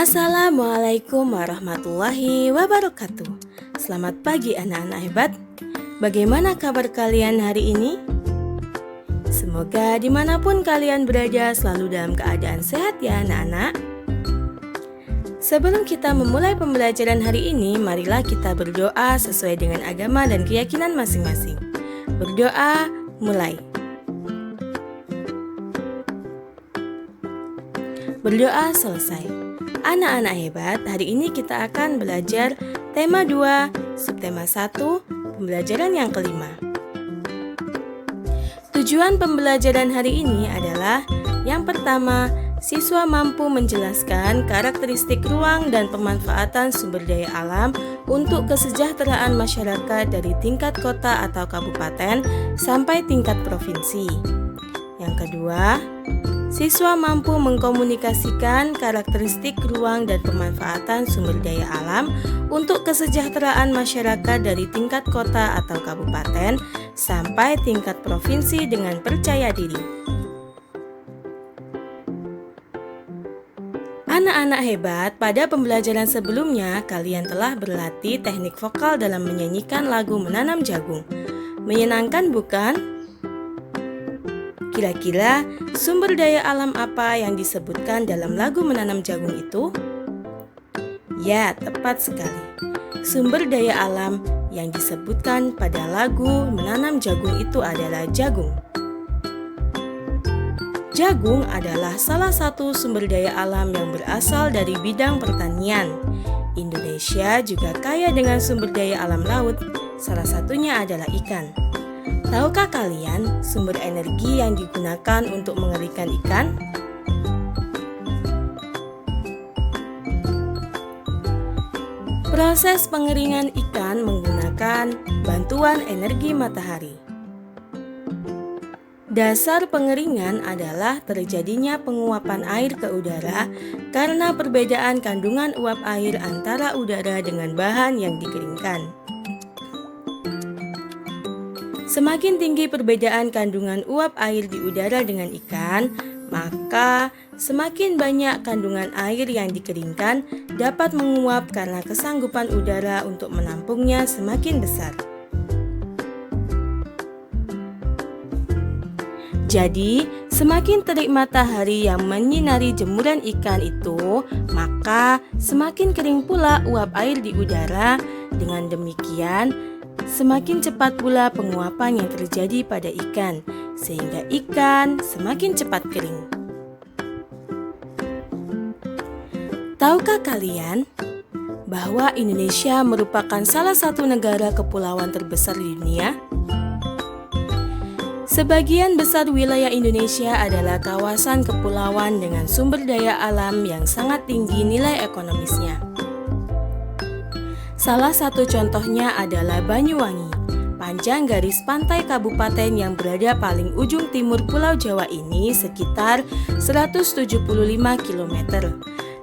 Assalamualaikum warahmatullahi wabarakatuh. Selamat pagi anak-anak hebat. Bagaimana kabar kalian hari ini? Semoga dimanapun kalian berada selalu dalam keadaan sehat ya anak-anak. Sebelum kita memulai pembelajaran hari ini, marilah kita berdoa sesuai dengan agama dan keyakinan masing-masing. Berdoa, mulai. Berdoa selesai. Anak-anak hebat, hari ini kita akan belajar tema 2, subtema 1, pembelajaran yang kelima. Tujuan pembelajaran hari ini adalah yang pertama, siswa mampu menjelaskan karakteristik ruang dan pemanfaatan sumber daya alam untuk kesejahteraan masyarakat dari tingkat kota atau kabupaten sampai tingkat provinsi. Yang kedua, siswa mampu mengkomunikasikan karakteristik ruang dan pemanfaatan sumber daya alam untuk kesejahteraan masyarakat dari tingkat kota atau kabupaten sampai tingkat provinsi dengan percaya diri. Anak-anak hebat, pada pembelajaran sebelumnya kalian telah berlatih teknik vokal dalam menyanyikan lagu Menanam Jagung. Menyenangkan bukan? Kira-kira sumber daya alam apa yang disebutkan dalam lagu Menanam Jagung itu? Ya, tepat sekali. Sumber daya alam yang disebutkan pada lagu Menanam Jagung itu adalah jagung. Jagung adalah salah satu sumber daya alam yang berasal dari bidang pertanian. Indonesia juga kaya dengan sumber daya alam laut, salah satunya adalah ikan. Tahukah kalian sumber energi yang digunakan untuk mengeringkan ikan? Proses pengeringan ikan menggunakan bantuan energi matahari. Dasar pengeringan adalah terjadinya penguapan air ke udara karena perbedaan kandungan uap air antara udara dengan bahan yang dikeringkan. Semakin tinggi perbedaan kandungan uap air di udara dengan ikan, maka semakin banyak kandungan air yang dikeringkan dapat menguap karena kesanggupan udara untuk menampungnya semakin besar. Jadi, semakin terik matahari yang menyinari jemuran ikan itu, maka semakin kering pula uap air di udara. Dengan demikian, semakin cepat pula penguapan yang terjadi pada ikan, sehingga ikan semakin cepat kering. Tahukah kalian bahwa Indonesia merupakan salah satu negara kepulauan terbesar di dunia? Sebagian besar wilayah Indonesia adalah kawasan kepulauan dengan sumber daya alam yang sangat tinggi nilai ekonomisnya. Salah satu contohnya adalah Banyuwangi. Panjang garis pantai kabupaten yang berada paling ujung timur Pulau Jawa ini sekitar 175 km.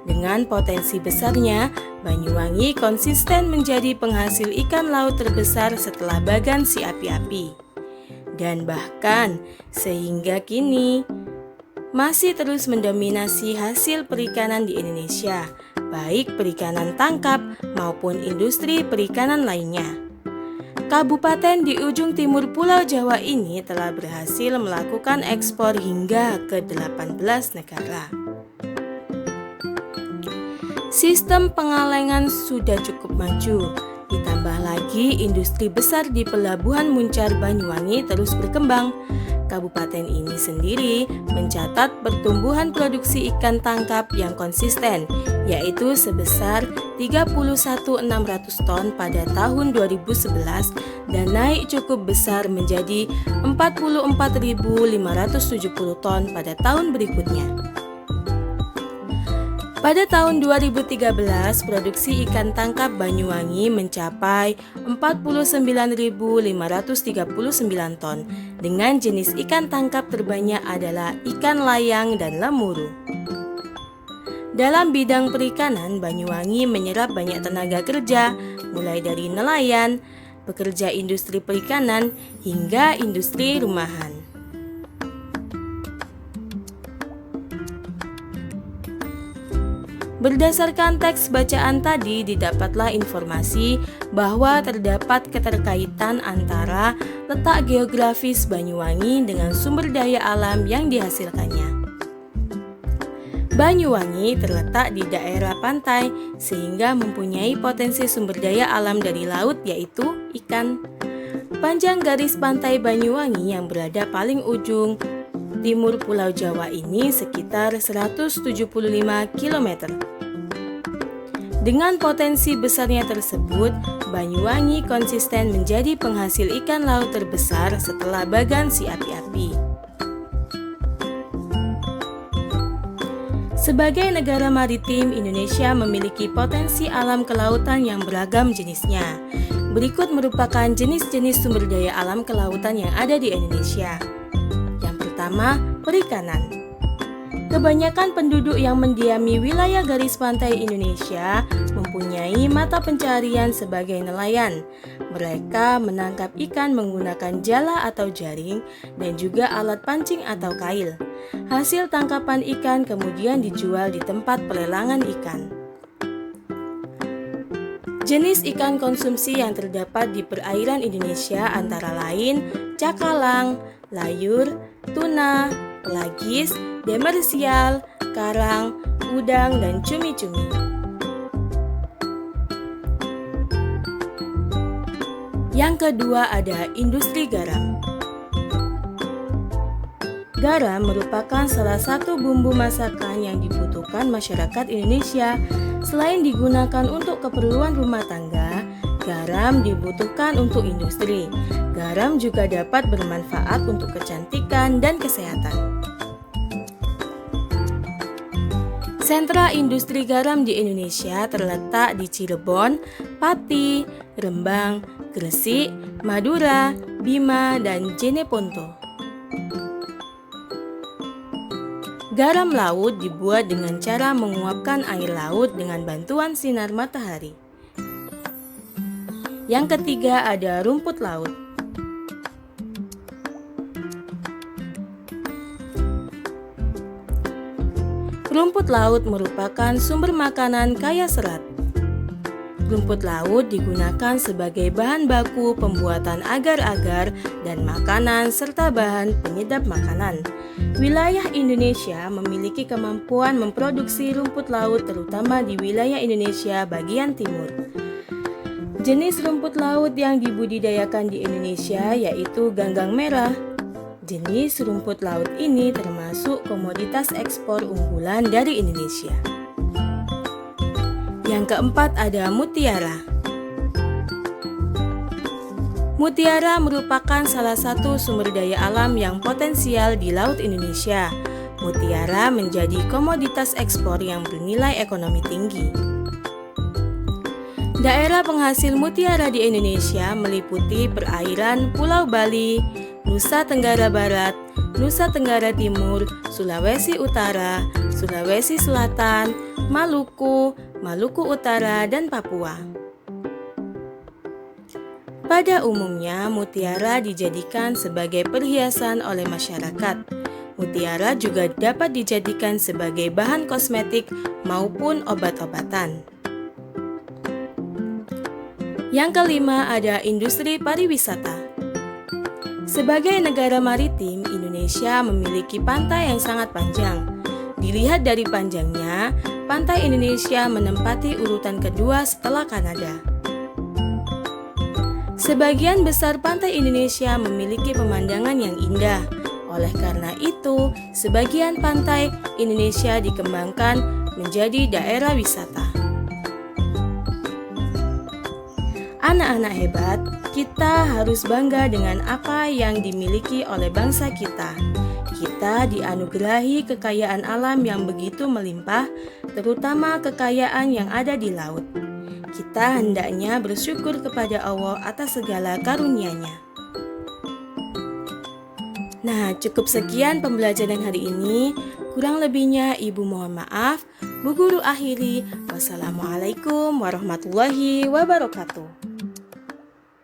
Dengan potensi besarnya, Banyuwangi konsisten menjadi penghasil ikan laut terbesar setelah Bagan si Api-api. Dan bahkan sehingga kini masih terus mendominasi hasil perikanan di Indonesia, baik perikanan tangkap maupun industri perikanan lainnya. Kabupaten di ujung timur Pulau Jawa ini telah berhasil melakukan ekspor hingga ke 18 negara. Sistem pengalengan sudah cukup maju. Ditambah lagi industri besar di Pelabuhan Muncar Banyuwangi terus berkembang. Kabupaten ini sendiri mencatat pertumbuhan produksi ikan tangkap yang konsisten, yaitu sebesar 31.600 ton pada tahun 2011 dan naik cukup besar menjadi 44.570 ton pada tahun berikutnya. Pada tahun 2013, produksi ikan tangkap Banyuwangi mencapai 49.539 ton, dengan jenis ikan tangkap terbanyak adalah ikan layang dan lemuru. Dalam bidang perikanan, Banyuwangi menyerap banyak tenaga kerja, mulai dari nelayan, pekerja industri perikanan, hingga industri rumahan. Berdasarkan teks bacaan tadi, didapatlah informasi bahwa terdapat keterkaitan antara letak geografis Banyuwangi dengan sumber daya alam yang dihasilkannya. Banyuwangi terletak di daerah pantai sehingga mempunyai potensi sumber daya alam dari laut, yaitu ikan. Panjang garis pantai Banyuwangi yang berada paling ujung timur Pulau Jawa ini sekitar 175 km. Dengan potensi besarnya tersebut, Banyuwangi konsisten menjadi penghasil ikan laut terbesar setelah Bagan Si Api-api. Sebagai negara maritim, Indonesia memiliki potensi alam kelautan yang beragam jenisnya. Berikut merupakan jenis-jenis sumber daya alam kelautan yang ada di Indonesia. Pertama, perikanan. Kebanyakan penduduk yang mendiami wilayah garis pantai Indonesia mempunyai mata pencarian sebagai nelayan. Mereka menangkap ikan menggunakan jala atau jaring dan juga alat pancing atau kail. Hasil tangkapan ikan kemudian dijual di tempat pelelangan ikan. Jenis ikan konsumsi yang terdapat di perairan Indonesia antara lain cakalang, layur, tuna, pelagis, demersial, karang, udang, dan cumi-cumi. Yang kedua ada industri garam. Garam merupakan salah satu bumbu masakan yang dibutuhkan masyarakat Indonesia. Selain digunakan untuk keperluan rumah tangga, garam dibutuhkan untuk industri. Garam juga dapat bermanfaat untuk kecantikan dan kesehatan. Sentra industri garam di Indonesia terletak di Cirebon, Pati, Rembang, Gresik, Madura, Bima, dan Jeneponto. Garam laut dibuat dengan cara menguapkan air laut dengan bantuan sinar matahari. Yang ketiga ada rumput laut. Rumput laut merupakan sumber makanan kaya serat. Rumput laut digunakan sebagai bahan baku pembuatan agar-agar dan makanan serta bahan penyedap makanan. Wilayah Indonesia memiliki kemampuan memproduksi rumput laut terutama di wilayah Indonesia bagian timur. Jenis rumput laut yang dibudidayakan di Indonesia yaitu ganggang merah. Jenis rumput laut ini termasuk komoditas ekspor unggulan dari Indonesia. Yang keempat ada mutiara. Mutiara merupakan salah satu sumber daya alam yang potensial di Laut Indonesia. Mutiara menjadi komoditas ekspor yang bernilai ekonomi tinggi. Daerah penghasil mutiara di Indonesia meliputi perairan Pulau Bali, Nusa Tenggara Barat, Nusa Tenggara Timur, Sulawesi Utara, Sulawesi Selatan, Maluku, Maluku Utara, dan Papua. Pada umumnya, mutiara dijadikan sebagai perhiasan oleh masyarakat. Mutiara juga dapat dijadikan sebagai bahan kosmetik maupun obat-obatan. Yang kelima ada industri pariwisata. Sebagai negara maritim, Indonesia memiliki pantai yang sangat panjang. Dilihat dari panjangnya, pantai Indonesia menempati urutan kedua setelah Kanada. Sebagian besar pantai Indonesia memiliki pemandangan yang indah. Oleh karena itu, sebagian pantai Indonesia dikembangkan menjadi daerah wisata. Anak-anak hebat, kita harus bangga dengan apa yang dimiliki oleh bangsa kita. Kita dianugerahi kekayaan alam yang begitu melimpah, terutama kekayaan yang ada di laut. Kita hendaknya bersyukur kepada Allah atas segala karunia-Nya. Nah, cukup sekian pembelajaran hari ini. Kurang lebihnya Ibu mohon maaf. Bu Guru akhiri. Wassalamualaikum warahmatullahi wabarakatuh.